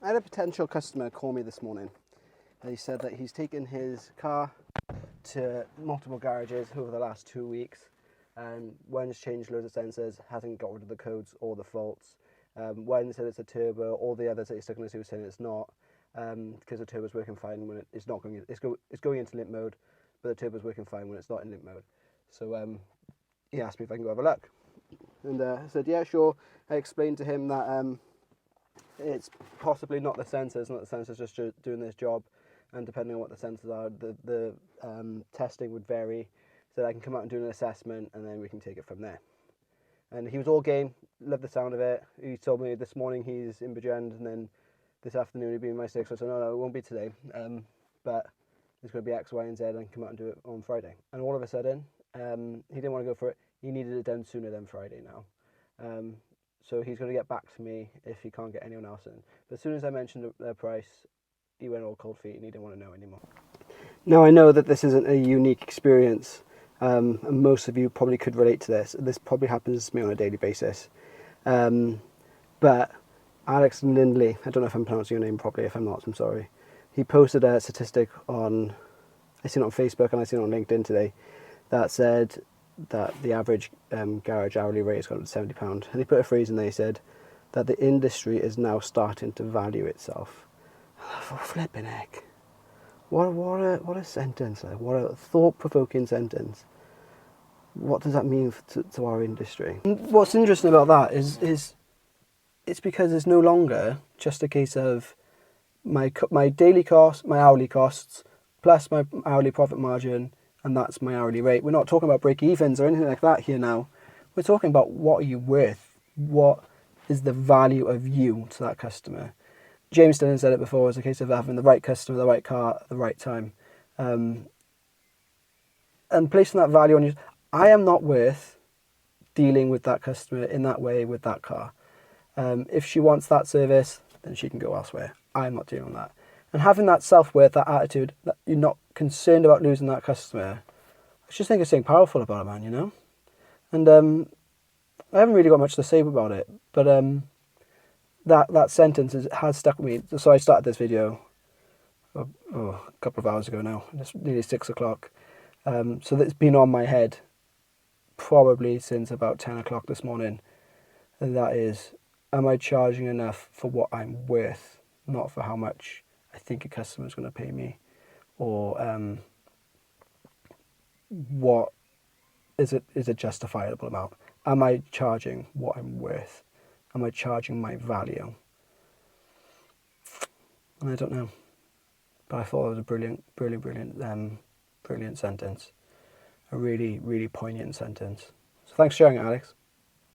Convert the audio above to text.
I had a potential customer call me this morning. He said that he's taken his car to multiple garages over the last 2 weeks. One's changed loads of sensors, hasn't got rid of the codes or the faults. One said it's a turbo, all the others that he's stuck into saying it's not, because the turbo's working fine when it's not going. It's going into limp mode, but the turbo's working fine when it's not in limp mode. So he asked me if I can go have a look, and I said yeah, sure. I explained to him that it's possibly not the sensors just doing this job, and depending on what the sensors are, the testing would vary, so that I can come out and do an assessment, and then we can take it from there. And he was all game, loved the sound of it. He told me this morning he's in Bridgend, and then this afternoon he'd be in my six. So I said, no, it won't be today, but it's going to be X, Y, and Z, and come out and do it on Friday. And all of a sudden, he didn't want to go for it. He needed it done sooner than Friday now. So he's going to get back to me if he can't get anyone else in. But as soon as I mentioned the price, he went all cold feet and he didn't want to know anymore. Now, I know that this isn't a unique experience, and most of you probably could relate to this. This probably happens to me on a daily basis. But Alex Lindley, I don't know if I'm pronouncing your name properly. If I'm not, I'm sorry. He posted a statistic on, I seen it on Facebook and I seen it on LinkedIn today, that said that the average garage hourly rate has gone up to £70. And he put a phrase in there, he said that the industry is now starting to value itself. For flipping heck. What a sentence, like, what a thought-provoking sentence. What does that mean to our industry? And what's interesting about that is it's because it's no longer just a case of my daily cost, my hourly costs, plus my hourly profit margin, and that's my hourly rate. We're not talking about break-evens or anything like that here now. We're talking about what are you worth? What is the value of you to that customer? James Dillon said it before, it's a case of having the right customer, the right car, at the right time. And placing that value on you. I am not worth dealing with that customer in that way with that car. If she wants that service, then she can go elsewhere. I'm not dealing with that. And having that self-worth, that attitude, that you're not concerned about losing that customer, I just think it's something powerful about it, man, you know? And I haven't really got much to say about it, but that sentence has stuck with me. So I started this video a couple of hours ago now. It's nearly 6 o'clock. So that's been on my head probably since about 10 o'clock this morning. And that is, am I charging enough for what I'm worth, not for how much I think a customer is going to pay me, or what is a justifiable amount? Am I charging what I'm worth? Am I charging my value? I don't know, but I thought it was a brilliant sentence, a really, really poignant sentence. So thanks for sharing it, Alex.